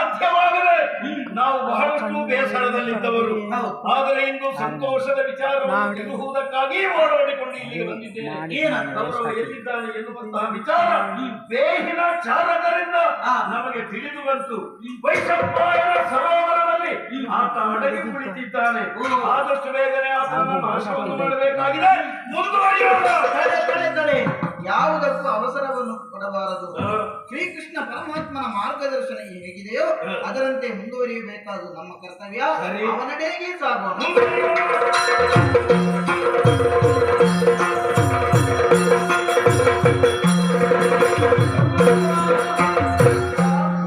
ಸಾಧ್ಯವಾಗದೆ ನಾವು ಬಹಳಷ್ಟು ಬೇಸರದಲ್ಲಿದ್ದವರು. ಆದರೆ ಇಂದು ಸಂತೋಷದ ವಿಚಾರವನ್ನು ತಿಳಿಸುವುದಕ್ಕಾಗಿ ಓಡಾಡಿಕೊಂಡು ಇಲ್ಲಿಗೆ ಬಂದಿದ್ದೇನೆ. ಗೌರವ ಎಲ್ಲಿದ್ದಾನೆ ಎನ್ನುವಂತಹ ವಿಚಾರ ಬೇಹಿನ ಚಾಲಕರಿಂದ ನಮಗೆ ತಿಳಿದು ಬಂತು. ವೈಶಂಪಾಯನ ಸರೋವರದಲ್ಲಿ ಆತ ಅಡಗಿ ಕುಳಿತಿದ್ದಾನೆ. ಆದಷ್ಟು ಬೇಗನೆ ಆತನನ್ನು ನಾಶವನ್ನು ಮಾಡಬೇಕಾಗಿದೆ. ಮುಂದುವರಿಯೋಣ. ಯಾವುದಕ್ಕೂ ಅವಸರವನ್ನು ಕೊಡಬಾರದು. ಶ್ರೀಕೃಷ್ಣ ಪರಮಾತ್ಮನ ಮಾರ್ಗದರ್ಶನ ಹೇಗಿದೆಯೋ ಅದರಂತೆ ಮುಂದುವರಿಯಬೇಕಾದು ನಮ್ಮ ಕರ್ತವ್ಯ. ಅವನಡೆಗೆ ಸಾಗೋಣ.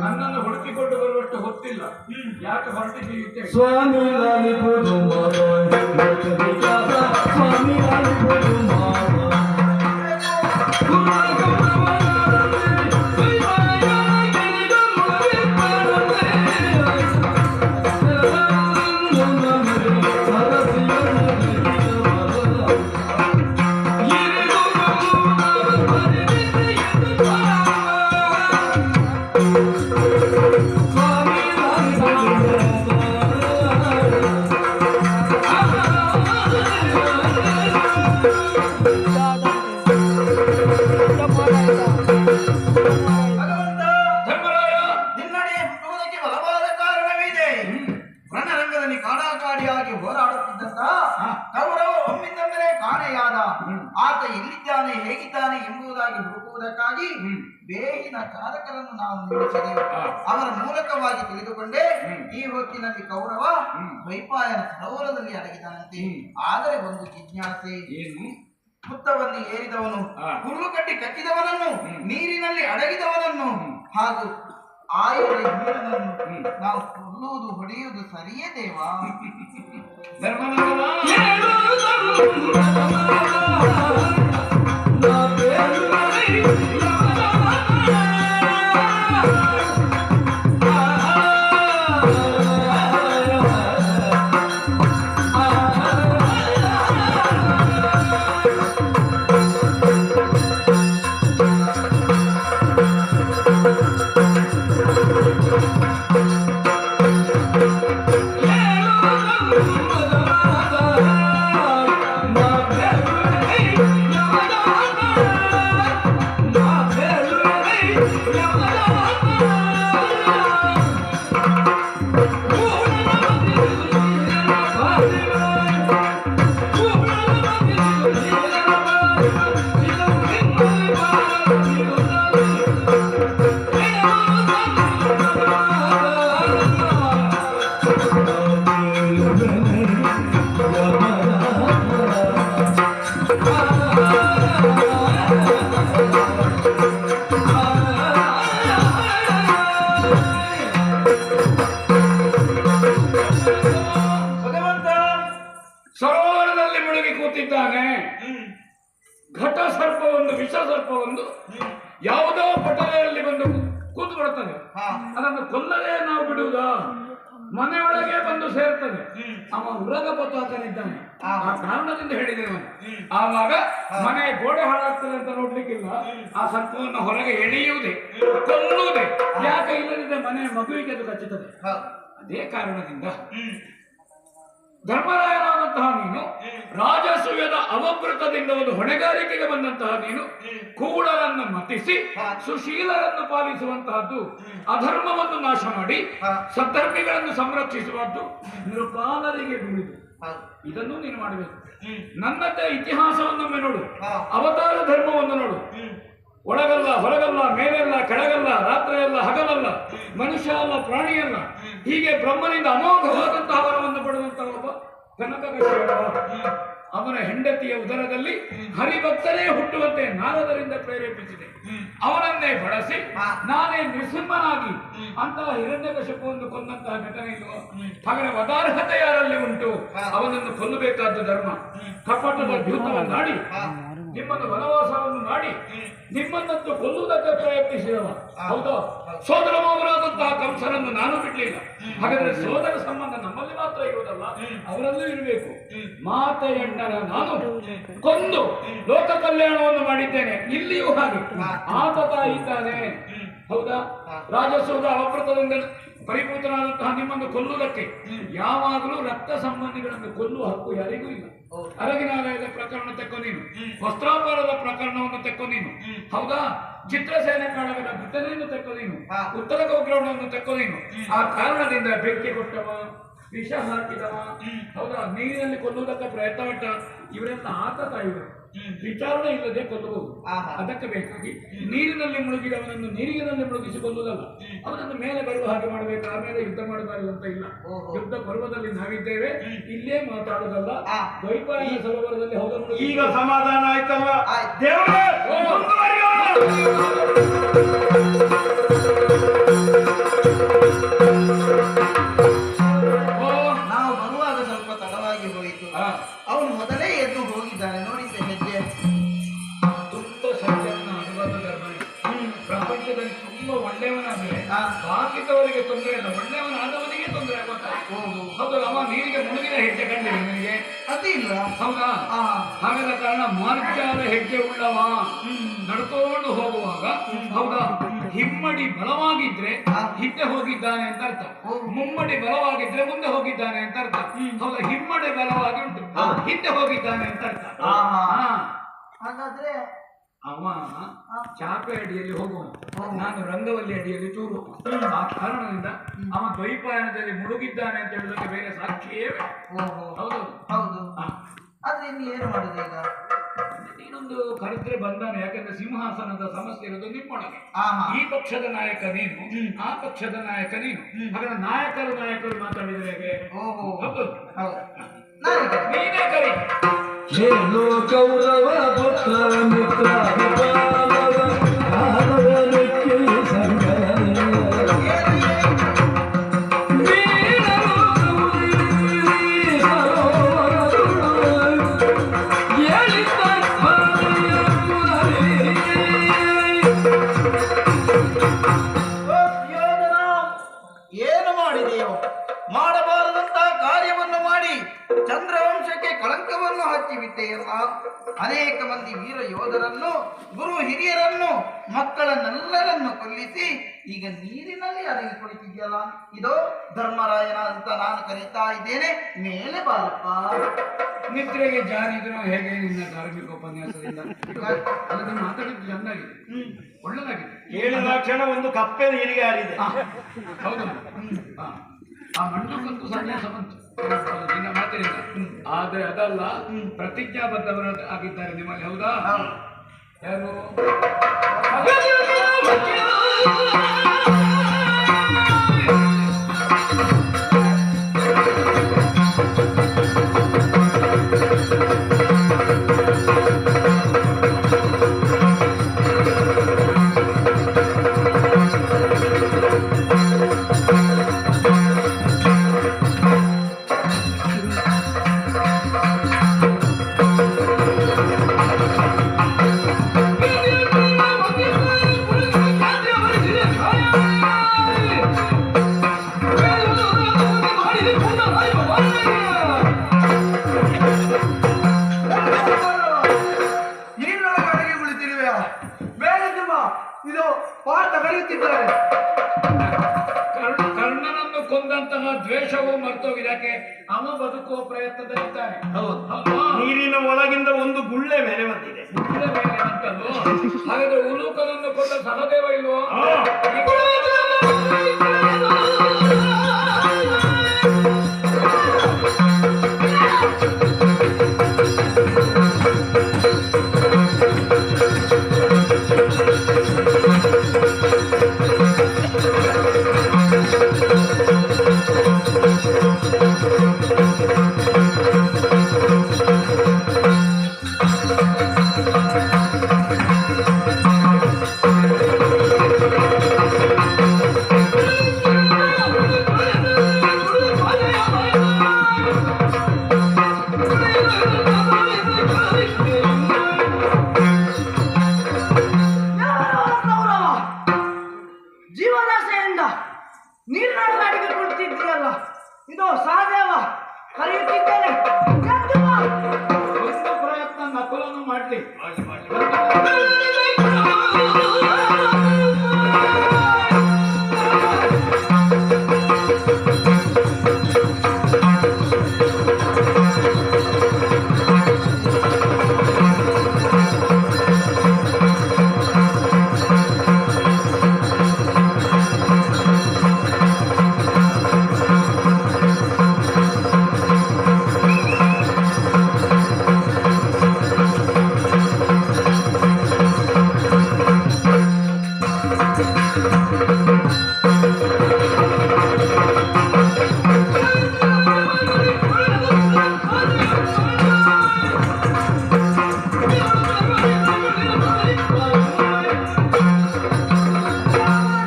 ನನ್ನನ್ನು ಹುಡುಕಿಕೊಂಡು ಬರುವಷ್ಟು ಹೊತ್ತಿಲ್ಲ. ಯಾಕೆ ಹೊರಟಿದ್ದೀವಿ? ಸ್ವಾಮಿ ಕಾಡಾಕಾಡಿಯಾಗಿ ಹೋರಾಡುತ್ತಿದ್ದಂತ ಕೌರವ ಒಮ್ಮಿಂದೊಮ್ಮೆಲೆ ಕಾಣೆಯಾದ. ಆತ ಎಲ್ಲಿದ್ದಾನೆ ಹೇಗಿದ್ದಾನೆ ಎಂಬುದಾಗಿ ಹುಡುಕುವುದಕ್ಕಾಗಿ ಬೇಹಿನ ಚಾಲಕರನ್ನು ನಾವು ನಿಲ್ಲಿಸಿದೆವು. ಅವರ ಮೂಲಕವಾಗಿ ತಿಳಿದುಕೊಂಡೇ ಈ ಹೊತ್ತಿನಲ್ಲಿ ಕೌರವ ದ್ವೈಪಾಯನ ಸರೋವರದಲ್ಲಿ ಅಡಗಿದನಂತೆ. ಆದರೆ ಒಂದು ಜಿಜ್ಞಾಸೆ, ಹುತ್ತವನ್ನು ಏರಿದವನು, ಹುಲ್ಲು ಕಟ್ಟಿ ಕಚ್ಚಿದವನನ್ನು, ನೀರಿನಲ್ಲಿ ಅಡಗಿದವನನ್ನು ಹಾಗೂ ಆಯುಧ ಹೀರನನ್ನು ನಾವು ಕೊಲ್ಲುವುದು ಹೊಡೆಯುವುದು ಸರಿಯೇ ದೇವಾ? ಸರೋವರದಲ್ಲಿ ಮುಳುಗಿ ಕೂತಿದ್ದಾನೆ. ಘಟ ಸರ್ಪವೊಂದು, ವಿಷ ಸರ್ಪವೊಂದು ಯಾವುದೋ ಪಟಲೆಯಲ್ಲಿ ಬಂದು ಕೂತು ಬಿಡುತ್ತದೆ. ಅದನ್ನು ಕೊಲ್ಲದೆ ನಾವು ಬಿಡುವುದಾ? ಮನೆಯೊಳಗೆ ಬಂದು ಸೇರ್ತದೆ. ಅವ ಉರಗ ಪತಾಕನಿದ್ದಾನೆ. ಆ ಕಾರಣದಿಂದ ಹೇಳಿದ್ದೇನೆ. ಆವಾಗ ಮನೆ ಗೋಡೆ ಹಾಳಾಗ್ತದೆ ಅಂತ ನೋಡ್ಲಿಕ್ಕಿಲ್ಲ. ಆ ಸರ್ಪವನ್ನು ಹೊರಗೆ ಎಳೆಯುವುದೇ, ಕೊಲ್ಲುವುದೇ. ಯಾಕೆ ಇಲ್ಲದಿದ್ದರೆ ಮನೆ ಮಗುವಿಗೆ ಅದು ಕಚ್ಚುತ್ತದೆ. ಅದೇ ಕಾರಣದಿಂದ ಧರ್ಮರಾಯನಾದಂತಹ ನೀನು ರಾಜಸೂಯದ ಅವಭೃತದಿಂದ ಒಂದು ಹೊಣೆಗಾರಿಕೆಗೆ ಬಂದಂತಹ ನೀನು ಕೂಡಲನ್ನು ಮತಿಸಿ ಸುಶೀಲರನ್ನು ಪಾಲಿಸುವಂತಹದ್ದು, ಅಧರ್ಮವನ್ನು ನಾಶ ಮಾಡಿ ಸದ್ಧರ್ಮಿಗಳನ್ನು ಸಂರಕ್ಷಿಸುವಂತು ನಿರುಪಾಲರಿಗೆ ದುಡಿದು ಇದನ್ನು ನೀನು ಮಾಡಬೇಕು. ನನ್ನದೇ ಇತಿಹಾಸವನ್ನೊಮ್ಮೆ ನೋಡು, ಅವತಾರ ಧರ್ಮವನ್ನು ನೋಡು. ಒಳಗಲ್ಲ ಹೊರಗಲ್ಲ, ಮೇಲೆಲ್ಲ ಕೆಳಗಲ್ಲ, ರಾತ್ರಿಯಲ್ಲ ಹಗಲಲ್ಲ, ಮನುಷ್ಯ ಅಲ್ಲ ಪ್ರಾಣಿಯಲ್ಲ, ಹೀಗೆ ಬ್ರಹ್ಮನಿಂದ ಅಮೋಘವಾದಂತಹ ವರವನ್ನು ಪಡೆದಂತಹ ಒಬ್ಬ ಕನಕಕಶ್ಯಪ ಅವನ ಹೆಂಡತಿಯ ಉದರದಲ್ಲಿ ಹರಿಭಕ್ತರೇ ಹುಟ್ಟುವಂತೆ ನಾರದರಿಂದ ಪ್ರೇರೇಪಿಸಿದೆ. ಅವನನ್ನೇ ಬಳಸಿ ನಾನೇ ನೃಸಿಂಹನಾಗಿ ಅಂತಹ ಹಿರಣ್ಯಕಶಿಪುವನ್ನು ಕೊಂದಂತಹ ಘಟನೆ ಇಲ್ವ? ಹಾಗೆ ವದಾರ್ಹತೆ ಯಾರಲ್ಲಿ ಉಂಟು? ಅವನನ್ನು ಕೊಲ್ಲಬೇಕಾದ ಧರ್ಮ. ಕಪಟದ ದ್ಯೂತವನ್ನು ಮಾಡಿ ನಿಮ್ಮನ್ನು ವನವಾಸವನ್ನು ಮಾಡಿ ನಿಮ್ಮನ್ನಂತೂ ಕೊಲ್ಲುವುದಕ್ಕೆ ಪ್ರಯತ್ನಿಸಿದವ. ಹೌದಾ? ಸೋದರ ಮಾವನಾದಂತಹ ಕಂಸನನ್ನು ನಾನು ಬಿಡ್ಲಿಲ್ಲ. ಹಾಗಾದ್ರೆ ಸೋದರ ಸಂಬಂಧ ನಮ್ಮಲ್ಲಿ ಮಾತ್ರ ಇರುವುದಲ್ಲ, ಅವರಲ್ಲೂ ಇರಬೇಕು. ಮಾತೆಯಣ್ಣರ ನಾನು ಕೊಂದು ಲೋಕ ಕಲ್ಯಾಣವನ್ನು ಮಾಡಿದ್ದೇನೆ. ಇಲ್ಲಿಯೂ ಹಾಗೆ ಆತ ತಾಯಿ ತಾನೆ ಹೌದಾ? ರಾಜಸೂದ ಅವಭೃತದಿಂದ ಪರಿಪೂತನಾದಂತಹ ನಿಮ್ಮನ್ನು ಕೊಲ್ಲುವುದಕ್ಕೆ ಯಾವಾಗಲೂ ರಕ್ತ ಸಂಬಂಧಿಗಳನ್ನು ಕೊಲ್ಲುವ ಹಕ್ಕು ಯಾರಿಗೂ ಇಲ್ಲ. ಅರಗಿನಾಲಯದ ಪ್ರಕರಣ ತೆಕ್ಕು ನೀನು, ವಸ್ತ್ರಾಪಾರದ ಪ್ರಕರಣವನ್ನು ತೆಕ್ಕು ನೀನು, ಹೌದಾ? ಚಿತ್ರಸೇನೆ ಕಾಳಗದ ಘಟನೆಯನ್ನು ತೆಕ್ಕು ನೀನು, ಉತ್ತರ ಗೋಗ್ರಹಣವನ್ನು ತೆಕ್ಕು ನೀನು. ಆ ಕಾರಣದಿಂದ ಬೆಂಕಿ ಕೊಟ್ಟವ, ವಿಷ ಹಾಕಿದವ, ಹೌದಾ? ನೀರಿನಲ್ಲಿ ಕೊಲ್ಲುವುದಕ್ಕೆ ಪ್ರಯತ್ನ ಪಟ್ಟ ಇವರೆಲ್ಲ ಆತತ ಇವರು ವಿಚಾರಣೆ ಇಲ್ಲದೆ ಕೊಲ್ಲಬಹುದು. ಅದಕ್ಕೆ ಬೇಕಾಗಿ ನೀರಿನಲ್ಲಿ ಮುಳುಗಿದವನನ್ನು ನೀರಿನಲ್ಲಿ ಮುಳುಗಿಸಿ ಕೊಲ್ಲುವುದಲ್ಲ, ಅವನನ್ನು ಮೇಲೆ ಬರುವ ಹಾಗೆ ಮಾಡಬೇಕು. ಆಮೇಲೆ ಯುದ್ಧ ಮಾಡಬಾರದು ಅಂತ ಇಲ್ಲ. ಯುದ್ಧ ಪರ್ವದಲ್ಲಿ ನಾವಿದ್ದೇವೆ, ಇಲ್ಲೇ ಮಾತಾಡುವುದಲ್ಲ. ದ್ವೈಪಾಯನ ಸರೋವರದಲ್ಲಿ ಹೌದು. ಈಗ ಸಮಾಧಾನ ಆಯ್ತಲ್ಲ ದೇವರೇ? ನಾವು ಬರುವಾಗ ಸ್ವಲ್ಪ ತಡವಾಗಿ ಹೋಯಿತು. ಅವನು ಮೊದಲೇ ಎದ್ದು ಹೋಗಿದ್ದಾನೆ. ನೋಡಿದ್ದೆ ಹೆಜ್ಜೆ. ತುಂಬ ಸತ್ಯವನ್ನು ಅನುಭವ ಧರ್ಮನೇ. ಪ್ರಪಂಚದಲ್ಲಿ ತುಂಬಾ ಒಳ್ಳೆಯವನಾದ್ರೆ ಬಾಕಿದವರಿಗೆ ತೊಂದರೆ ಇಲ್ಲ, ಒಳ್ಳೆಯವನಾದವನಿಗೆ ತೊಂದರೆ ಆಗುತ್ತಾ? ಹೌದು. ಅವ ನೀರಿಗೆ ಮುಳುಗಿದ ಹೆಜ್ಜೆ ಕಂಡಿದೆ ನಿನಗೆ? ಅದೇ ಇಲ್ಲ. ಹೌದಾ? ಹಾಗಾದ ಕಾರಣ ಮಾರ್ಜಾದ ಹೆಜ್ಜೆ ಉಳ್ಳವ ನಡ್ಕೊಂಡು ಹೋಗುವಾಗ, ಹೌದಾ, ಹಿಮ್ಮಡಿ ಬಲವಾಗಿದ್ರೆ ಹಿಂದೆ ಹೋಗಿದ್ದಾನೆ ಅಂತ ಅರ್ಥ. ಮುಮ್ಮಡಿ ಬಲವಾಗಿದ್ರೆ ಮುಂದೆ ಹೋಗಿದ್ದಾನೆ ಅಂತ ಅರ್ಥ. ಹೌದಾ? ಹಿಮ್ಮಡಿ ಬಲವಾಗಿ ಉಂಟು, ಹಿಂದೆ ಹೋಗಿದ್ದಾನೆ ಅಂತ ಅರ್ಥ. ಹಾಗಾದ್ರೆ ಅವ ಚಾಪೆ ಅಡಿಯಲ್ಲಿ ಹೋಗುವ, ನಾನು ರಂಗವಲ್ಲಿ ಅಡಿಯಲ್ಲಿ ಚೂರು. ಆ ಕಾರಣದಿಂದ ಅವ ದ್ವೈಪಾಯನದಲ್ಲಿ ಮುಳುಗಿದ್ದಾನೆ ಅಂತ ಹೇಳುವುದಕ್ಕೆ ಬೇರೆ ಸಾಕ್ಷಿಯೇ ಹೌದು. ಹೌದು. ಆದ್ರೆ ಇನ್ನು ಏನು ಮಾಡುದು ಈಗ? ನೀನೊಂದು ಕರೆದ್ರೆ ಬಂದಾನೆ. ಯಾಕಂದ್ರೆ ಸಿಂಹಾಸನದ ಸಮಸ್ಯೆ ಇರೋದು ನಿಮ್ಮೊಳಗೆ. ಈ ಪಕ್ಷದ ನಾಯಕ ನೀನು, ಆ ಪಕ್ಷದ ನಾಯಕ ನೀನು. ಹಾಗಾದ್ರೆ ನಾಯಕರು ಮಾತಾಡಿದ್ರೆ ಹೇಗೆ? ಹೌದು. ನೀನೇ ಕರಿ. ಹೇಳು ಕೌರವ ಪುತ್ರ ಮಿತ್ರ ಏನು ಮಾಡಿದೆಯೋ? ಮಾಡಬಾರದಂತಹ ಕಾರ್ಯವನ್ನು ಮಾಡಿ ಚಂದ್ರವಂಶಕ್ಕೆ ಕಳಂಕವನ್ನು ಹಚ್ಚಿಬಿಟ್ಟೆಯಲ್ಲ. ಅನೇಕ ಮಂದಿ ವೀರ ಯೋಧರನ್ನು, ಗುರು ಹಿರಿಯರನ್ನು, ಮಕ್ಕಳನ್ನೆಲ್ಲರನ್ನು ಕೊಲ್ಲಿಸಿ ಈಗ ನೀರಿನಲ್ಲಿ ಅಡಗಿ ಕುಳಿತಿದ್ಯಲ್ಲ. ಇದೋ ಧರ್ಮರಾಯನ ಅಂತ ನಾನು ಕರೀತಾ ಇದ್ದೇನೆ. ಮೇಲೆ ಬಾರಪ್ಪ. ನಿದ್ರೆಗೆ ಜಾರಿದ್ರು ಹೇಗೆ ನಿನ್ನ ಧಾರ್ಮಿಕ ಉಪನ್ಯಾಸದಿಂದ? ಅದನ್ನು ಮಾತಾಡಿದ್ದು ಚೆನ್ನಾಗಿದೆ, ಒಳ್ಳೆದಾಗಿದೆ. ಹೇಳಿದ ಕ್ಷಣ ಒಂದು ಕಪ್ಪೆ ನೀರಿಗೆ ಹಾರಿದೆ. ಹೌದು. ಆ ಮಂಡಕ್ಕಂತೂ ಸನ್ಯಾಸ ಬಂತು ನಿನ್ನ ಮಾತಿನಿಂದ. ಆದ್ರೆ ಅದಲ್ಲ, ಪ್ರತಿಜ್ಞಾಬದ್ಧವರು ಆಗಿದ್ದಾರೆ ನಿಮ್ಮಲ್ಲಿ. ಹೌದಾ? ಯಾರು? ಇದು ಪಾಠ ಕಲಿಯುತ್ತಿದ್ದಾರೆ. ಕರ್ಣನನ್ನು ಕೊಂದಂತಹ ದ್ವೇಷವು ಮರ್ತೋಗಿದಕ್ಕೆ ಅವ ಬದುಕುವ ಪ್ರಯತ್ನದಲ್ಲಿದ್ದಾನೆ. ನೀರಿನ ಒಳಗಿಂದ ಒಂದು ಗುಳ್ಳೆ ಮೇಲೆ ಬಂದಿದೆ. ಗುಳ್ಳೆ ಮೇಲೆ ಅಂತದ್ದು. ಹಾಗಾದ್ರೆ ಉಲೂಕನನ್ನು ಕೊಂದ ಸಹದೇವ ಇಲ್ವೋ? ಜೀವನಾಶೆಯಿಂದ ನೀರಿನೊಳಗೆ ಅಡಿಗೆ ಕುಳಿತಿದ್ದೀರಲ್ಲ, ಇದು ಸಹದೇವ ಕರೆಯುತ್ತಿದ್ದೇನೆ. ಒಂದು ಪ್ರಯತ್ನ ನಕಲನ್ನು ಮಾಡ್ಲಿ.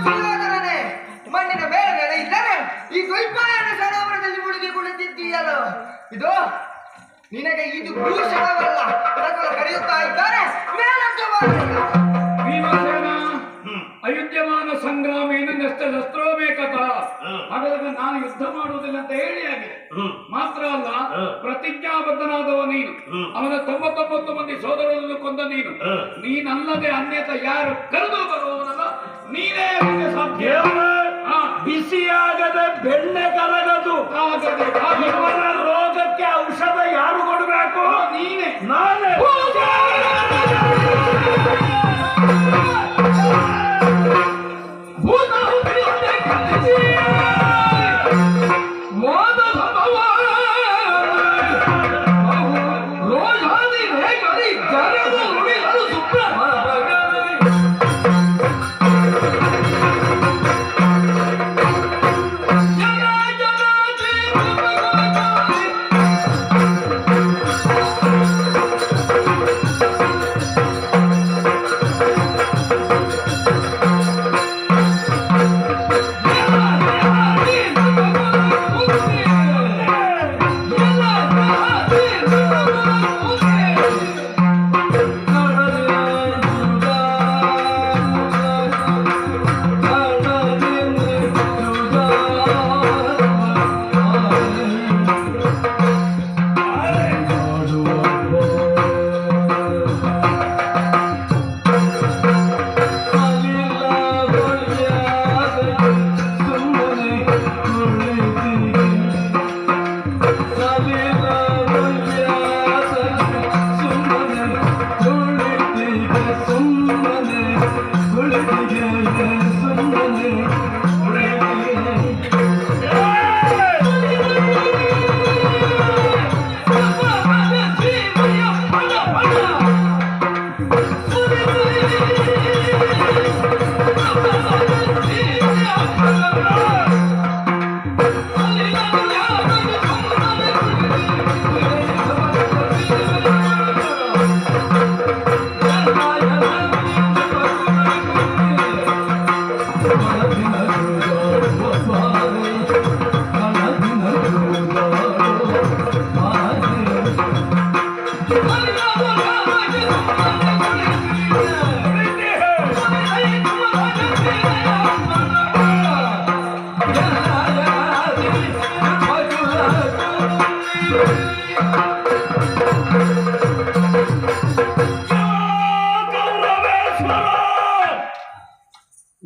ಸುಯೋಧನನೇ, ಮಣ್ಣಿನ ಮೇಲೆ ಇದ್ದರೆ ಈ ದ್ವೈಪಾಯನ ಸರೋವರದಲ್ಲಿ ಮುಳುಗಿ ಕುಳಿತಿದ್ದೀಯಲ್ಲ. ಇದು ನಿನಗೆ ಇದು ಭೂಷಣವಲ್ಲ. ಪ್ರಜೆಗಳು ಕರೆಯುತ್ತಾ ಇದ್ದಾರೆ, ಮೇಲಕ್ಕೆ ಬರಲಿಲ್ಲ. ಭೀಮಸೇನ ಅಯುಧ್ಯಮಾನ ಸಂಗ್ರಾಮೇನ ನಷ್ಟ ಶಸ್ತ್ರೋಮೇಕತ. ಹಾಗಾದ್ರೆ ನಾನು ಯುದ್ಧ ಮಾಡುವುದಿಲ್ಲ ಅಂತ ಹೇಳಿ ಆಗಿದೆ. ಮಾತ್ರ ಅಲ್ಲ, ಪ್ರತಿಜ್ಞಾಬದ್ಧನಾದವ ನೀನು. ಅವನ 99 ಮಂದಿ ಸೋದರರನ್ನು ಕೊಂದ ನೀನು. ನೀನಲ್ಲದೆ ಅನ್ಯತ ಯಾರು ಕರೆದು ಬರುವವನಲ್ಲ, ನೀನೇ ಅದಕ್ಕೆ ಸಾಧ್ಯ. ಬಿಸಿಯಾಗದೆ ಬೆಣ್ಣೆ ಕರಗದು. ಇವನ ರೋಗಕ್ಕೆ ಔಷಧ ಯಾರು ಕೊಡಬೇಕು? ನೀನೇ. ನಾನೇ.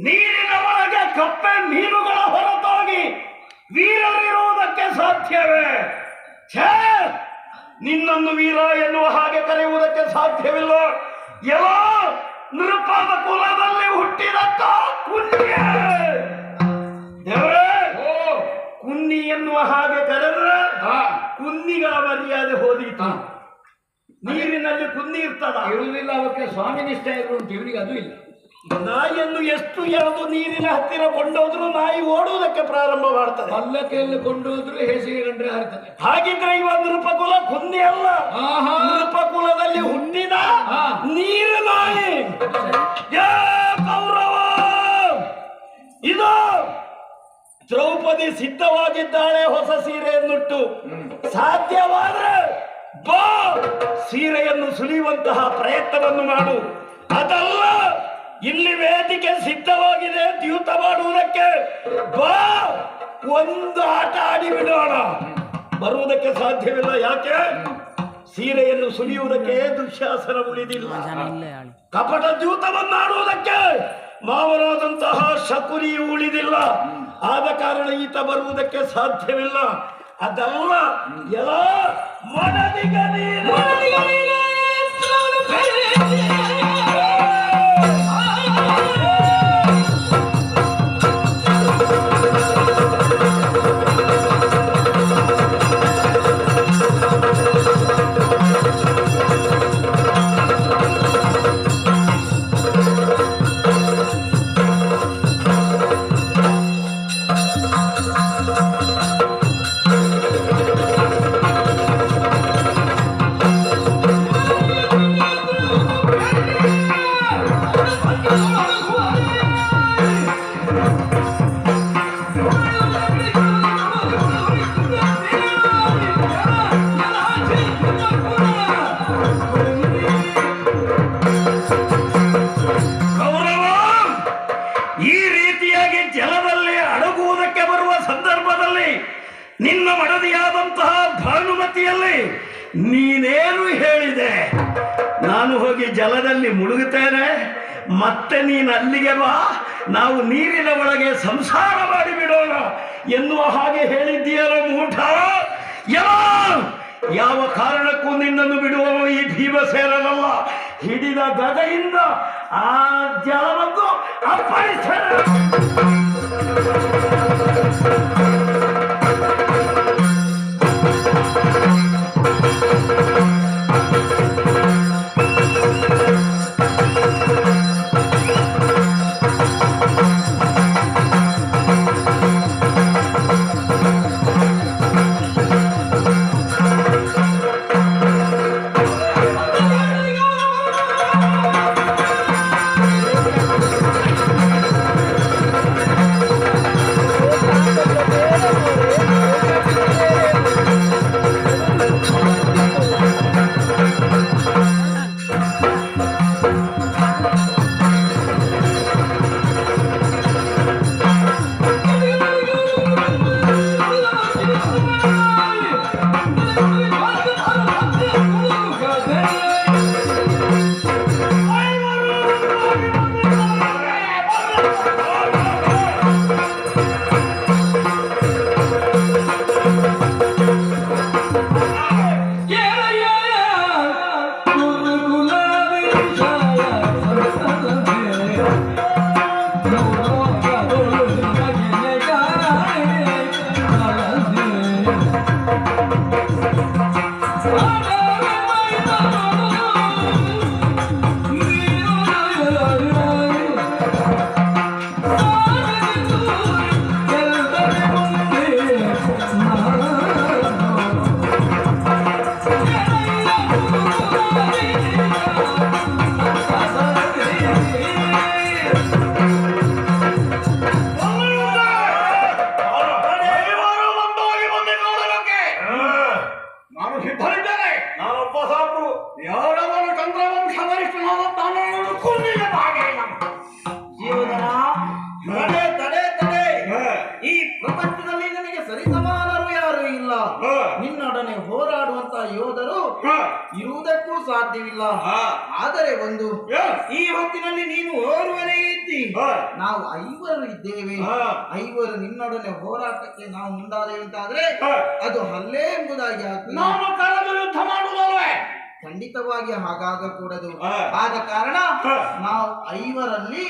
ನೀರಿನ ಒಳಗೆ ಕಪ್ಪೆ ಮೀನುಗಳ ಹೊರತಾಗಿ ವೀರರಿರುವುದಕ್ಕೆ ಸಾಧ್ಯವೇ? ಛೇ, ನಿನ್ನನ್ನು ವೀರ ಎನ್ನುವ ಹಾಗೆ ಕರೆಯುವುದಕ್ಕೆ ಸಾಧ್ಯವಿಲ್ಲ. ಎಲ್ಲ ನೃಪದ ಕುಲದಲ್ಲಿ ಹುಟ್ಟಿದಂತ ಕುನ್ನಿ. ದೇವರೇ, ಕುನ್ನಿ ಎನ್ನುವ ಹಾಗೆ ಕರೆದ್ರೆ ಕುನ್ನಿಗಳ ಮರ್ಯಾದೆ ಹೋದೀತು. ನೀರಿನಲ್ಲಿ ಕುನ್ನಿ ಇರ್ತದ? ಇರುವುದಿಲ್ಲ. ಅವಕ್ಕೆ ಸ್ವಾಮಿ ನಿಷ್ಠೆ ಇರುವಂತ ಇವನಿಗೆ ಅದು ಇಲ್ಲ. ನಾಯಿಯನ್ನು ಎಷ್ಟು ಎಳೆದು ನೀರಿನ ಹತ್ತಿರ ಕೊಂಡೋದ್ರು ನಾಯಿ ಓಡುವುದಕ್ಕೆ ಪ್ರಾರಂಭ ಮಾಡ್ತದೆ. ಪಲ್ಲಕ್ಕಿಯಲ್ಲಿ ಕೊಂಡೋದ್ರು ಹೇಸಿಗೆ ಕಂಡ್ರೆ ಹಾರ್ತದೆ. ಹಾಗಿದ್ರೆ ಇವ ನೃಪಕುಲ ಕುನ್ನಿ ಅಲ್ಲ, ನೃಪಕುಲದಲ್ಲಿ ಹುಟ್ಟಿದ ನೀರು ನಾಯಿ. ಕೌರವ, ಇದು ದ್ರೌಪದಿ ಸಿದ್ಧವಾಗಿದ್ದಾಳೆ ಹೊಸ ಸೀರೆಯನ್ನುಟ್ಟು. ಸಾಧ್ಯವಾದ್ರೆ ಬಾ, ಸೀರೆಯನ್ನು ಸುಲಿಯುವಂತಹ ಪ್ರಯತ್ನವನ್ನು ಮಾಡು. ಅದಲ್ಲ, ಇಲ್ಲಿ ವೇದಿಕೆ ಸಿದ್ಧವಾಗಿದೆ ದ್ಯೂತ ಮಾಡುವುದಕ್ಕೆ. ಬಾ, ಒಂದು ಆಟ ಆಡಿ ಬಿಡೋಣ. ಬರುವುದಕ್ಕೆ ಸಾಧ್ಯವಿಲ್ಲ. ಯಾಕೆ? ಸೀರೆಯನ್ನು ಸುಲಿಯುವುದಕ್ಕೆ ದುಶ್ಯಾಸನ ಉಳಿದಿಲ್ಲ. ಕಪಟ ದ್ಯೂತವನ್ನಾಡುವುದಕ್ಕೆ ಮಾವನಾದಂತಹ ಶಕುನಿಯು ಉಳಿದಿಲ್ಲ. ಆದ ಕಾರಣ ಈತ ಬರುವುದಕ್ಕೆ ಸಾಧ್ಯವಿಲ್ಲ. ಅದಲ್ಲ, ಎಲ್ಲ ಮನದಿಗ ಈ ರೀತಿಯಾಗಿ ಜಲದಲ್ಲಿ ಅಡಗುವುದಕ್ಕೆ ಬರುವ ಸಂದರ್ಭದಲ್ಲಿ ನಿನ್ನ ಮಡದಿಯಾದಂತಹ ಭಾನುಮತಿಯಲ್ಲಿ ನೀನೇನು ಹೇಳಿದೆ? ನಾನು ಹೋಗಿ ಜಲದಲ್ಲಿ ಮುಳುಗುತ್ತೇನೆ, ಮತ್ತೆ ನೀನು ಅಲ್ಲಿಗೆ ಬಾ, ನಾವು ನೀರಿನ ಒಳಗೆ ಸಂಸಾರ ಮಾಡಿಬಿಡೋಣ ಎನ್ನುವ ಹಾಗೆ ಹೇಳಿದ್ದೀಯರ ಮೂಢ. ಯಾವ ಕಾರಣಕ್ಕೂ ನಿನ್ನನ್ನು ಬಿಡುವವ ಈ ಭೀಮಸೇನಲ್ಲ. ಹಿಡಿದ ಗದೆಯಿಂದ ಆ ಜಲವನ್ನು ಅಪ್ಪಳಿಸಲು ನಿನ್ನೊಡನೆ ಹೋರಾಡುವಂತ ಯೋಧರು ಇರುವುದಕ್ಕೂ ಸಾಧ್ಯವಿಲ್ಲ. ಆದರೆ ಒಂದು ಈ ಹೊತ್ತಿನಲ್ಲಿ ನೀನು ಓರ್ವನೇ ಇದ್ದಿ, ನಾವು 5 ಇದ್ದೇವೆ. 5 ನಿನ್ನೊಡನೆ ಹೋರಾಟಕ್ಕೆ ನಾವು ಮುಂದಾದೇವೆ ಅಂತಾದ್ರೆ ಅದು ಹಲ್ಲೆ ಎಂಬುದಾಗಿ ಆಗ್ತದೆ. ಯುದ್ಧ ಮಾಡುವುದಲ್ವೇ? ಖಂಡಿತವಾಗಿ ಹಾಗಾಗಕೂಡದು. ಆದ ಕಾರಣ ನಾವು 5ರಲ್ಲಿ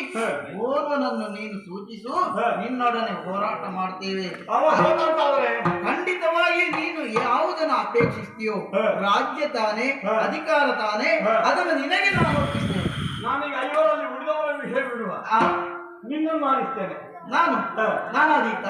ಓರ್ವನನ್ನು ನೀನು ಸೂಚಿಸು, ನಿನ್ನೊಡನೆ ಹೋರಾಟ ಮಾಡ್ತೇವೆ. ಖಂಡಿತವಾಗಿ ನೀನು ಯಾವುದನ್ನು ಅಪೇಕ್ಷಿಸ್ತೀಯೋ, ರಾಜ್ಯ ತಾನೇ, ಅಧಿಕಾರ ತಾನೇ, ಅದನ್ನು ನಿನಗೆ ನಾನು ಒಪ್ಪಿಸ್ತೇನೆ. ನಾನೀಗ 5ರಲ್ಲಿ ಉಳಿದವರ ವಿಷಯ ಬಿಡುವ, ನಿನ್ನನ್ನು ಮಾಡಿಸ್ತೇನೆ. ನಾನಾದೀತ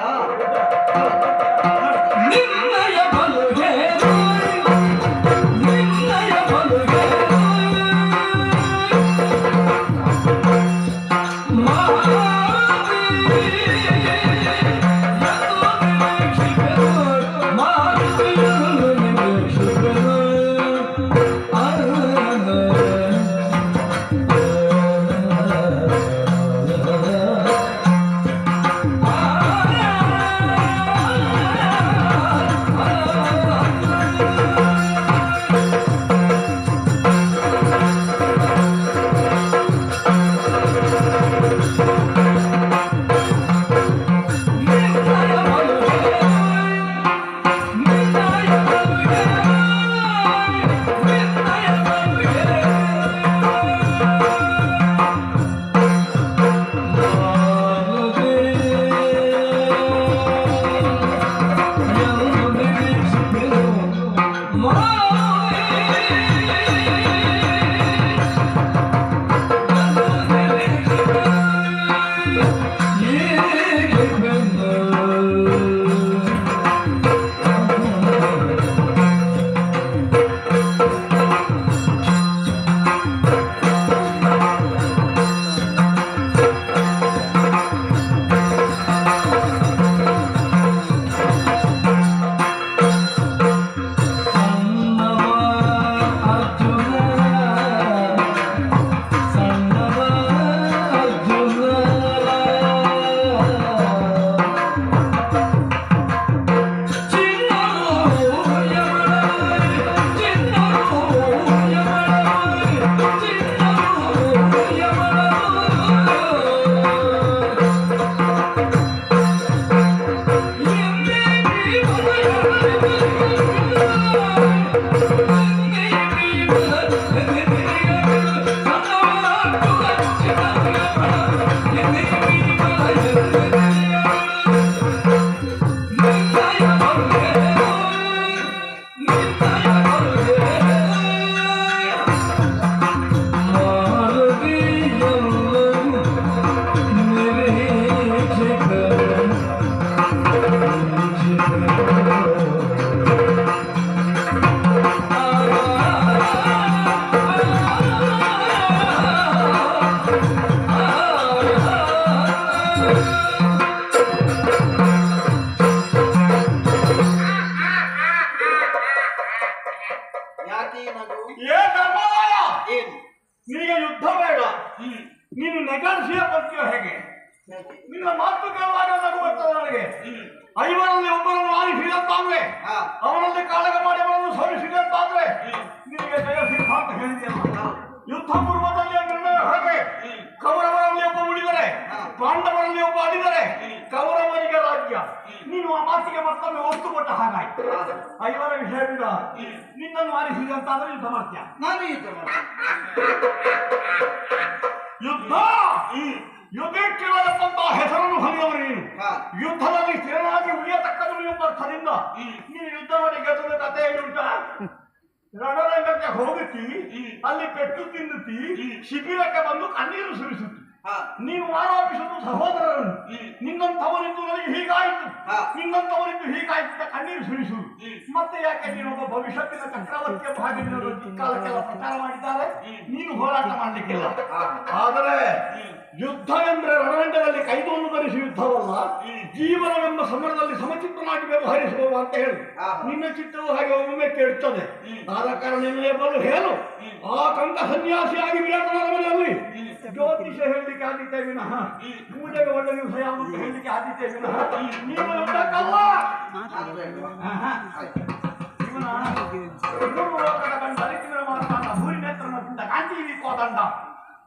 ನಿನ್ನ ಮಾತು ಕೇಳುವಾಗ ನಗು ಬರ್ತದೆ ನನಗೆ. ಐವರಲ್ಲಿ ಒಬ್ಬರನ್ನು ಆರಿಸಿದಂತಾದ್ರೆ, ಅವನಲ್ಲಿ ಕಾಳಗ ಮಾಡಿ ಅವರನ್ನು ಸೋಲಿಸಿದಂತಾದ್ರೆ ನಿನಗೆ ಜಯ ಸಿದ್ಧ ಅಂತ ಹೇಳಿದೆಯಲ್ಲ. ಯುದ್ಧ ಪೂರ್ವದಲ್ಲಿ ನಿರ್ಣಯ ಹಾಗೆ ಕೌರವರಲ್ಲಿ ಒಬ್ಬ ಉಳಿದರೆ, ಪಾಂಡವರಲ್ಲಿ ಒಬ್ಬ ಅಳಿದರೆ ಕೌರವರಿಗೆ ರಾಜ್ಯ. ನೀನು ಆ ಮಾತಿಗೆ ಮತ್ತೊಮ್ಮೆ ಒತ್ತು ಕೊಟ್ಟ ಹಾಗಾಯ್ತು. ಐವರ ವಿಷಯದಿಂದ ನಿನ್ನನ್ನು ಆರಿಸಿದಂತಾದ್ರೆ ಯುದ್ಧ ಮಾಡ್ತೀಯ. ನಾನು ಯುದ್ಧ ಮಾಡ್ತೀನಿ. ಯುದ್ಧ ಯುಧಿಷ್ಠಿರ ಎಂಬಂತಹ ಹೆಸರನ್ನು ಹೊಂದಿದವರು ನೀನು. ಯುದ್ಧದಲ್ಲಿ ಸ್ಥಿರನಾಗಿ ಉಳಿಯತಕ್ಕದ್ದು ಎಂಬ ಅರ್ಥದಿಂದ ನೀನು ಯುದ್ಧ ಮಾಡಿ ಗೆಲ್ಲದ ಕಥೆ ಹೇಳುಂಟ. ರಣರಂಗಕ್ಕೆ ಹೋಗುತ್ತಿ, ಅಲ್ಲಿ ಪೆಟ್ಟು ತಿನ್ನುತ್ತಿ, ಶಿಬಿರಕ್ಕೆ ಬಂದು ಕಣ್ಣೀರು ಸುರಿಸುತ್ತಿ. ನೀನು ಆರೋಪಿಸುವುದು ಸಹೋದರರನ್ನು. ನಿನ್ನಂಥವರಿದ್ದು ನನಗೆ ಹೀಗಾಯಿತು, ನಿನ್ನಂಥವರಿದ್ದು ಹೀಗಾಯ್ತು ಕಣ್ಣೀರು ಸುರಿಸುವುದು. ಮತ್ತೆ ಯಾಕೆ ನೀನೊಬ್ಬ ಭವಿಷ್ಯತ್ತಿನ ಚಕ್ರವರ್ತಿಯ ಭಾಗದಲ್ಲಿ ಕಾಲಕ್ಕೆಲ್ಲ ಪ್ರಚಾರ ಮಾಡಿದ್ದಾರೆ. ನೀನು ಹೋರಾಟ ಮಾಡಲಿಕ್ಕಿಲ್ಲ. ಆದರೆ ಯುದ್ಧ ಎಂದ್ರೆ ರಣರಂಗದಲ್ಲಿ ಕೈದೋನ್ನು ಧರಿಸಿ ಯುದ್ಧವಲ್ಲ, ಜೀವನವೆಂಬ ಸಮರದಲ್ಲಿ ಸಮಚಿತ್ತನಾಗಿ ವ್ಯವಹರಿಸುವ ಅಂತ ಹೇಳು. ನಿನ್ನ ಚಿತ್ತವು ಹಾಗೆ ಒಮ್ಮೆ ಕೇಳುತ್ತದೆ. ಆದ ಕಾರಣ ನಿನ್ನೆ ಬಲು ಹೇಳು. ಆ ಕಂಕ ಸನ್ಯಾಸಿಯಾಗಿ ವಿರಾಟನ ಮನೆಯಲ್ಲಿ ಜ್ಯೋತಿಷ ಹೇಳಲಿಕ್ಕೆ ಆದಿತ್ಯ ವಿನಃ, ಪೂಜೆಗೆ ಒಳ್ಳೆ ದಿವಸ ಯಾವುದು ಹೇಳಲಿಕ್ಕೆ ಆದಿತ್ಯ ವಿನಃ, ನೀನು ಯುದ್ಧಕ್ಕಲ್ಲ.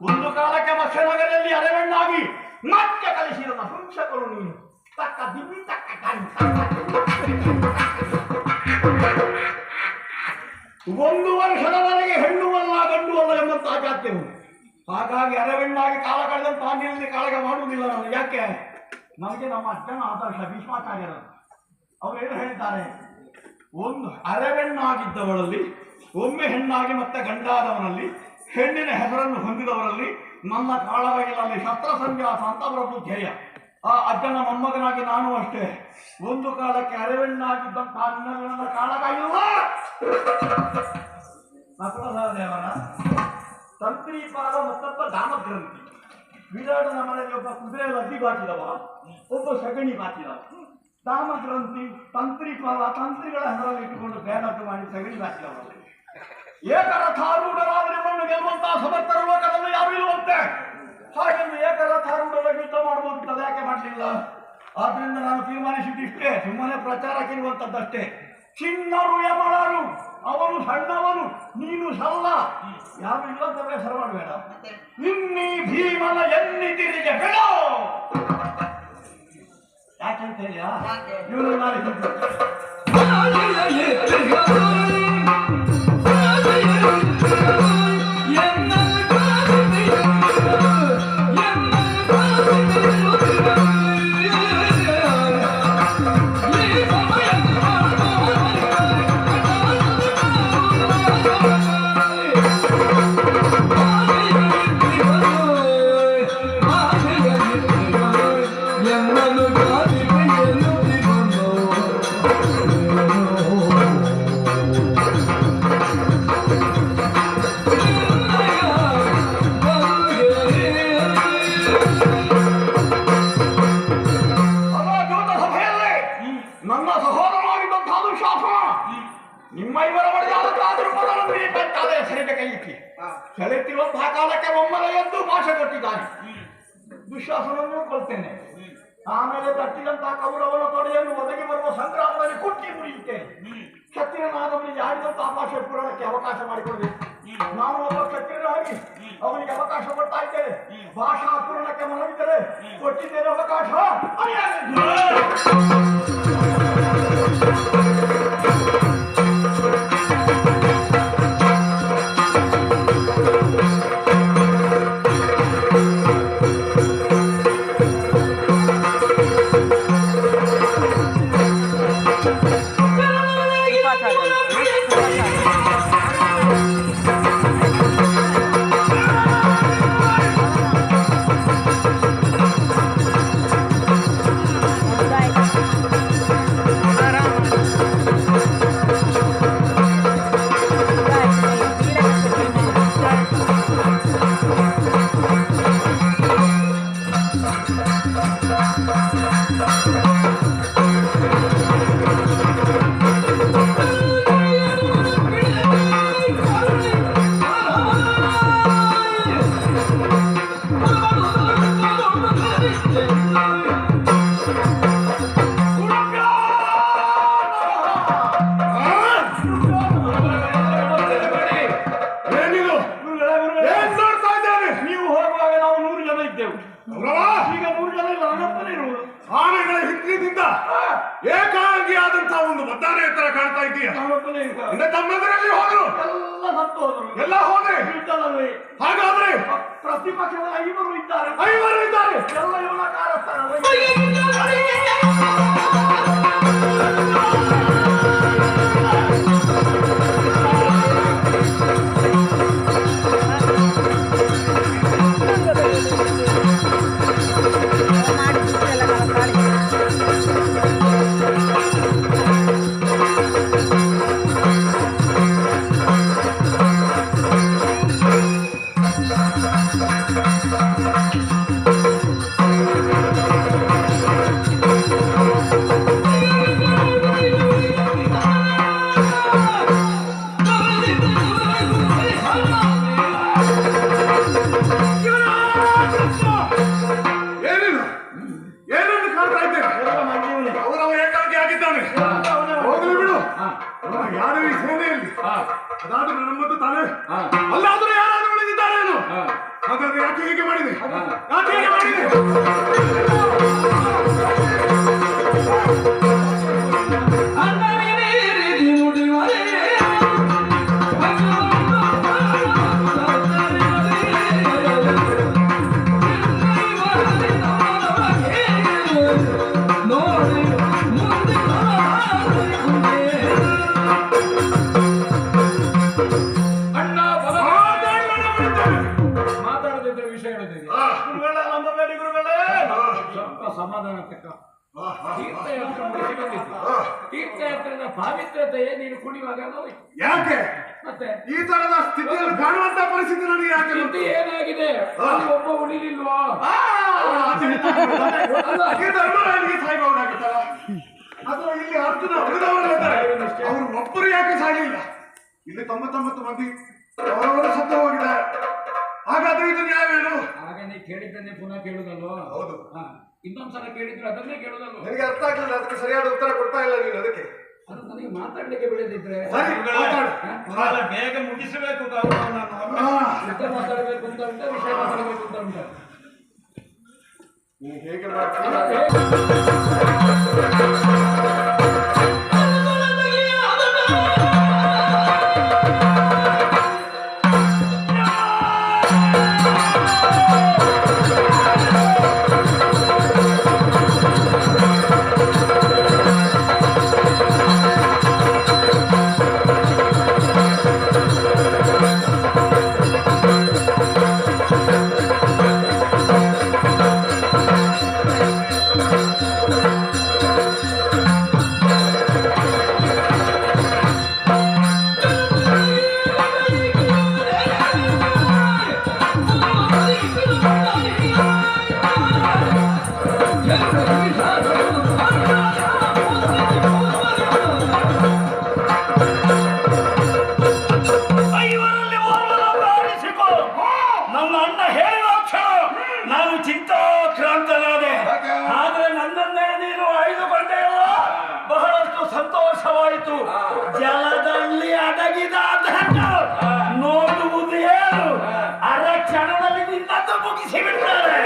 ಒಂದು ಕಾಲಕ್ಕೆ ಮತ್ಸ್ಯನಗರಲ್ಲಿ ಅರೆವೆಣ್ಣಾಗಿ ಮತ್ತೆ ಕಲಿಸಿದ ಹಿಂಸಕರು ನೀನು. ತಕ್ಕ ದಿಮ್ಮಿ ತಕ್ಕ ಒಂದು ವರ್ಷದವರೆಗೆ ಹೆಣ್ಣು ಅಲ್ಲ ಗಂಡು ಅಲ್ಲ ಎಂಬಂತಹ ಜಾತ್ಯವು. ಹಾಗಾಗಿ ಅರೆವೆಣ್ಣಾಗಿ ಕಾಲ ಕಳೆದಂತಹ ನೀರಲ್ಲಿ ಕಾಳಗ ಮಾಡುವುದಿಲ್ಲ ನಾವು. ಯಾಕೆ? ನಮಗೆ ನಮ್ಮ ಅಜ್ಜನ ಆದರ್ಶ ಭೀಷ್ಮಾಚಾರ್ಯರು ಅವರೇನು ಹೇಳಿದ್ದಾರೆ, ಒಂದು ಅರೆವೆಣ್ಣಾಗಿದ್ದವರಲ್ಲಿ, ಒಮ್ಮೆ ಹೆಣ್ಣಾಗಿ ಮತ್ತೆ ಗಂಡಾದವನಲ್ಲಿ, ಹೆಣ್ಣಿನ ಹೆಸರನ್ನು ಹೊಂದಿದವರಲ್ಲಿ ನನ್ನ ಕಾಳವಾಗಿಲ್ಲ. ಶಸ್ತ್ರಸನ್ಯಾಸ ಅಂತ ಅವರದ್ದು ಧ್ಯೇಯ. ಆ ಅಜ್ಜನ ಮೊಮ್ಮಗನಾಗಿ ನಾನು ಅಷ್ಟೇ. ಒಂದು ಕಾಲಕ್ಕೆ ಅರೆವೆಣ್ಣಾಗಿದ್ದಂತಹ ನನ್ನ ಕಾಳಗ ಇಲ್ಲ. ನಕುಲಸಹದೇವನ ತಂತ್ರಿಪಾದ ಮತ್ತೊಬ್ಬ ದಾಮಗ್ರಂಥಿ. ವಿರಾಟನ ಮನೆಯಲ್ಲಿ ಒಬ್ಬ ಕುದುರೆ ಲದ್ದಿ ಬಾಚಿದವ, ಒಬ್ಬ ಸಗಣಿ ಬಾಚಿದವ. ದಾಮಗ್ರಂಥಿ ತಂತ್ರಿಪಾದ ತಂತ್ರಿಗಳ ಹೆಸರಲ್ಲಿ ಇಟ್ಟುಕೊಂಡು ಬೇಡದ್ದು ಮಾಡಿ ಸಗಣಿ ಬಾಚಿದವ. ಏಕರಥಾರೂಢರಾದರೆ ನಮ್ಮನ್ನು ಗೆಲ್ಲುವಂತಹ ಸಮರ್ಥರು ಲೋಕದಲ್ಲಿ ಯಾರು ಇರುವಂತೆ. ಹಾಗೆಂದು ಏಕರಥಾರೂಢರ ಯುದ್ಧ ಮಾಡಬಹುದಿತ್ತಲ್ಲ, ಯಾಕೆ ಮಾಡಲಿಲ್ಲ? ಆದ್ರಿಂದ ನಾನು ತೀರ್ಮಾನಿಸಿದಿಷ್ಟೇ, ಸುಮ್ಮನೆ ಪ್ರಚಾರಕ್ಕಿರುವಂಥದ್ದಷ್ಟೇ. ಚಿನ್ನರು ಯಮಳರು, ಅವನು ಸಣ್ಣವನು, ನೀನು ಸಲ್ಲ. ಯಾರು ಇಲ್ಲಂತವೇ ಹೆಸರು ಮಾಡಬೇಡ. ನಿನ್ನಿ ಭೀಮನ ಎನ್ನಿದಿರಿಗೆ ಬೇಡ. ಯಾಕೆಂತ ಹೇಳಿಯಾ? ಇವನು ಸೆಳೆತಿರುವಂತಹ ಕಾಲಕ್ಕೆ ಒಮ್ಮಲೆ ಎದ್ದು ಭಾಷೆ ಕೊಟ್ಟಿದ್ದಾನೆ. ದುಶ್ಯಾಸನನ್ನು ಕೊಲ್ತೇನೆ, ಆಮೇಲೆ ತಟ್ಟಿದಂತಹ ಕೌರವನ ತೊಡೆಯನ್ನು ಒದಗಿ ಬರುವ ಸಂಗ್ರಾಮದಲ್ಲಿ ಕುಟ್ಟಿ ಮುರಿಯುತ್ತೇನೆ. ಕ್ಷತ್ರಿಯನಾದವನಿಗೆ ಆಡಿದಂತಹ ಭಾಷೆ ಪುರಾಣಕ್ಕೆ ಅವಕಾಶ ಮಾಡಿಕೊಡಬೇಕು. ನಾನು ಒಬ್ಬ ಕ್ಷತ್ರಿಯನಾಗಿ ಅವನಿಗೆ ಅವಕಾಶ ಕೊಡ್ತಾ ಇದ್ದೇನೆ. ಭಾಷಾ ಪೂರ್ಣಕ್ಕೆ ಮನವಿದ್ದರೆ ಕೊಟ್ಟಿದ್ದೇನೆ ಅವಕಾಶ. ಆನೆಗಳ ಹಿತ್ತಿನಿಂದ ಏಕಾಂಗಿಯಾದಂತಹ ಒಂದು ಮದ್ದಾನೆ ಎತ್ತರ ಕಾಣ್ತಾ ಇದೆಯಾ? ನಿನ್ನ ತಮ್ಮೆದುರಲ್ಲಿ ಹೋದ್ರು, ಎಲ್ಲ ಹೋದ್ರೆ ಯುದ್ಧದಲ್ಲಿ ಹಾಗಾದ್ರೆ ಪ್ರತಿಪಕ್ಷದ 5 ಇದ್ದಾರೆ, 5 ಇದ್ದಾರೆ. ಎಲ್ಲ ಇವನ ಕಾರಸ್ಥಾನ. ಏನಿದು? ಏನನ್ನು ಕಾಣ್ತಾ ಇದ್ದೇನೆ? ಅವರವ ಏಕಾಂಗಿ ಆಗಿದ್ದಾನೆ. ಹೋಗಲಿ ಬಿಡು. ಯಾರು ಈ ಸೇನೆಯಲ್ಲಿ ಅದಾದ್ರೂ ನಮ್ಮದು ತಾನೇ, ಅಲ್ಲಾದ್ರೂ ಯಾರಾದ್ರೂ ಉಳಿದಿದ್ದಾರೇನು? ಹಾಗಾದ್ರೆ ಯಾಕೆ ಹೀಗೆ ಮಾಡಿದೆ? ಯಾಕೆ ಹೀಗೆ ಮಾಡಿದೆ? ಅಣ್ಣ ಮಾತಾಡದಿದ್ರೆ ವಿಷಯ ಹೇಳೋದಿದೆ. ಗುರುಗಳೇ, ನಂಬಬೇಡಿ ಗುರುಗಳೇ. ಸ್ವಲ್ಪ ಸಮಾಧಾನ ತಕ್ಕ. ತೀರ್ಥಯಾತ್ರೆ ಮುಗಿಸಿ ಬಂದಿದ್ದು. ತೀರ್ಥಯಾತ್ರೆಯ ಪಾವಿತ್ರತೆಯೇ ನೀನು ಕುಣಿಯುವಾಗ ಹೋಯ್ತು. ಯಾಕೆ ಮತ್ತೆ ಈ ತರದ ಸ್ಥಿತಿಯಲ್ಲಿ ಕಾಣುವಂತ ಪರಿಸ್ಥಿತಿ ನನಗೆ ಯಾಕೆ ಇದು ಏನಾಗಿದೆ? ಅಲ್ಲಿ ಒಬ್ಬ ಉಳಿಲಿಲ್ವಾ? ಈ ಧರ್ಮರಾಯನಿಗೆ ಸಾಯ್ಬಹುದಾಗಿತ್ತಲ್ಲ, ಅಥವಾ ಇಲ್ಲಿ 10 ಉಳಿದವರಿದ್ದಾರೆ, ಅವರು ಒಬ್ಬರು ಯಾಕೆ ಸಾಯಲಿಲ್ಲ? ಇಲ್ಲಿ 99 ಮಂದಿ ಅವರವರು ಸತ್ತು ಹೋಗಿದ್ದಾರೆ. ಹಾಗಾದ್ರೆ ಇದು ನ್ಯಾಯವೇನು? ಆಗ ನೀ ಕೇಳಿದ್ದನ್ನೇ ಪುನಃ ಕೇಳುದಲ್ವಾ? ಹೌದು. ಇನ್ನೊಂದ್ಸಲ ಕೇಳಿದ್ರೆ ಅದನ್ನೇ ಕೇಳುದಲ್ವಾ? ನನಗೆ ಅರ್ಥ ಆಗ್ಲಿಲ್ಲ, ಅದಕ್ಕೆ ಸರಿಯಾದ ಉತ್ತರ ಕೊಡ್ತಾ ಇಲ್ಲ ನೀನು. ಅದಕ್ಕೆ ಅದು ನನಗೆ ಮಾತಾಡ್ಲಿಕ್ಕೆ ಬಿಡದಿದ್ರೆ ಸರಿ, ಮಾತಾಡು. ಗುರುಗಳೇ, ಬೇಗ ಮುಗಿಸಬೇಕು ಗೌರವವನ್ನು. ಯುದ್ಧ ಮಾತಾಡಬೇಕು ಅಂತ ಉಂಟ, ವಿಷಯ ಮಾತಾಡಬೇಕು ಅಂತ ಉಂಟ. ನೀನು ಹೇಗೆ ಮಾಡ್ತೀಯ? ನನ್ನ ಅಣ್ಣ ಹೇಳಿದ ಕ್ಷಣ ನಾನು ಚಿಂತಾಕ್ರಾಂತನಾದೆ. ಆದ್ರೆ ನನ್ನನ್ನೇ ನೀನು ಆಯ್ದುಕೊಂಡೆಯಲ್ಲ, ಬಹಳಷ್ಟು ಸಂತೋಷವಾಯಿತು. ಜಲದಲ್ಲಿ ಅಡಗಿದ ದಂಡ ನೋಡುವುದು ಏನು? ಅರ ಕ್ಷಣದಲ್ಲಿ ನಿನ್ನನ್ನು ಮುಗಿಸಿ ಬಿಡ್ತಾರೆ.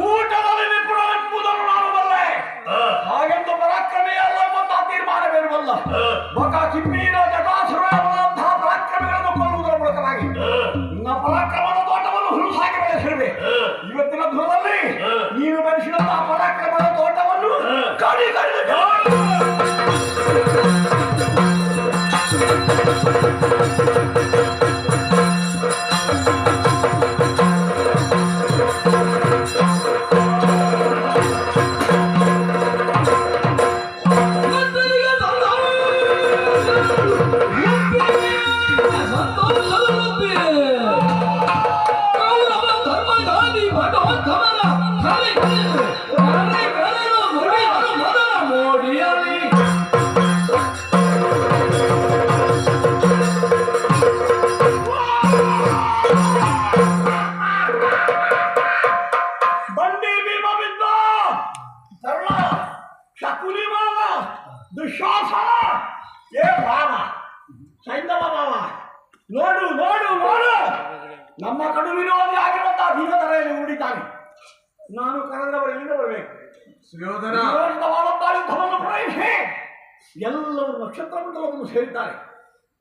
ಊಟದಲ್ಲಿ ನಿಪುಣನೆಂಬುದನ್ನು ನಾನು ಬಲ್ಲೆ. ಹಾಗೆಂದು ಪರಾಕ್ರಮಿ ಅಲ್ಲ ಎಂಬಂತಹ ತೀರ್ಮಾನವೇನುವಲ್ಲ. ಬಕ ಕಿಮ್ಮೀರ ಜಟಾಸುರ ಎಂಬಂತಹ ಪರಾಕ್ರಮಿಗಳನ್ನು ಕೊಲ್ಲುವುದರ ಮೂಲಕವಾಗಿ ನಿನ್ನ ಪರಾಕ್ರಮದ ತೋಟವನ್ನು ಹುಲ್ಲುಹಾಕಿ ಬೆಳೆಸಿರುವೆ. ಇವತ್ತಿನ ದಿನದಲ್ಲಿ ನೀನು ಬೆಳೆಸಿದಂತಹ ಪರಾಕ್ರಮದ ತೋಟವನ್ನು ಕಡಿ ನಮ್ಮ ಕಡು ವಿರೋಧಿ ಆಗಿರುವಂತಹ ಭೀಮಧರೆಯಲ್ಲಿ ಉಳಿತಾನೆ. ನಾನು ಕರೆದವರು ಎಲ್ಲಿಂದ ಬರಬೇಕು? ಸುಯೋಧನ ವಿರೋಧಿತವಾದಂತಹ ಯುದ್ಧವನ್ನು ಪ್ರಯೋಗಿಸಿ ಎಲ್ಲರೂ ನಕ್ಷತ್ರ ಮಂಡಲವನ್ನು ಸೇರಿದ್ದಾರೆ.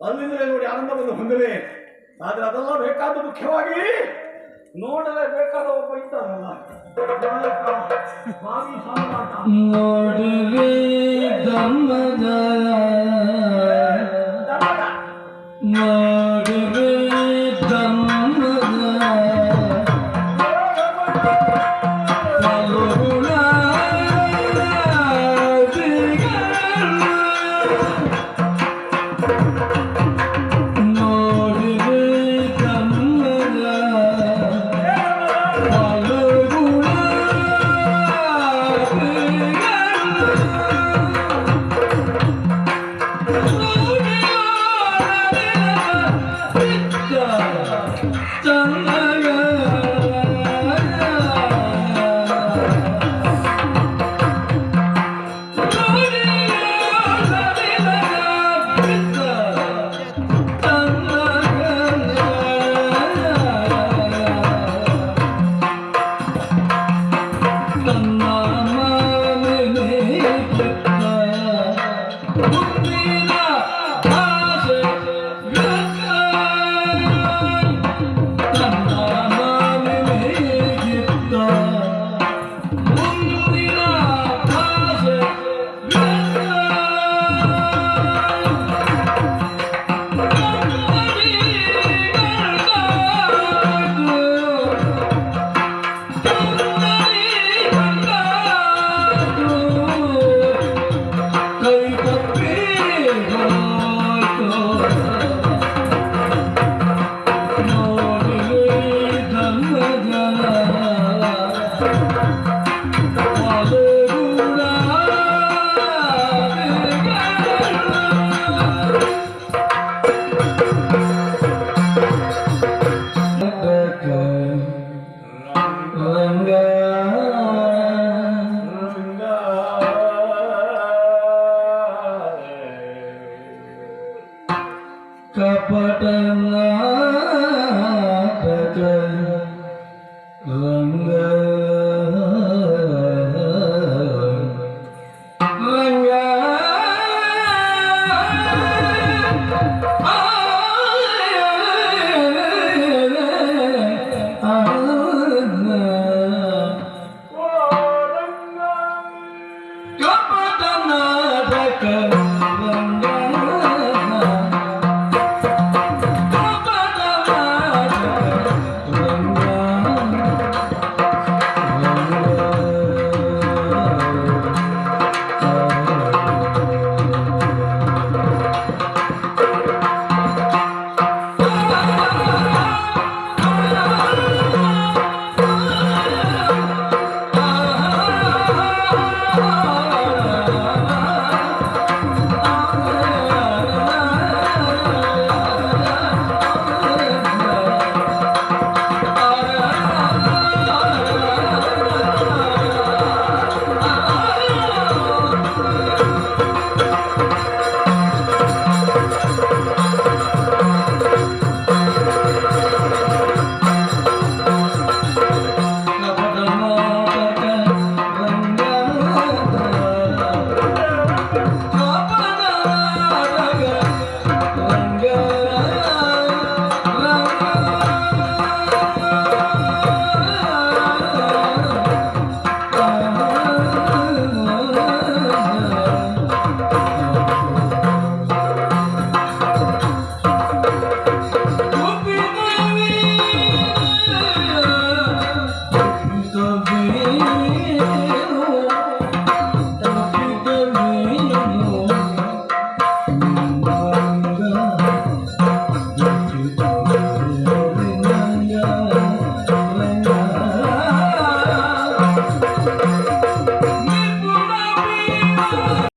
ಅಲ್ಲಿಂದಲೇ ನೋಡಿ ಆನಂದವನ್ನು ಹೊಂದಲೇ. ಆದರೆ ಅದೆಲ್ಲ ಬೇಕಾದ ಮುಖ್ಯವಾಗಿ ನೋಡಲೇಬೇಕಾದ ಒಬ್ಬ ಇದ್ದಾನಲ್ಲ, ಸ್ವಾಮಿ ಸಾಮ್ರಾಟ. ನೋಡುವೆ ಧರ್ಮದ ನೋಡುವೆ ಧರ್ಮದ ಫಲಗುಣ ನೋಡುವೆ ಧರ್ಮದ ಕಪಟ ನಾಟಕ ರಂಗ ರಂಗ ಕಪಟ ನಾಟಕ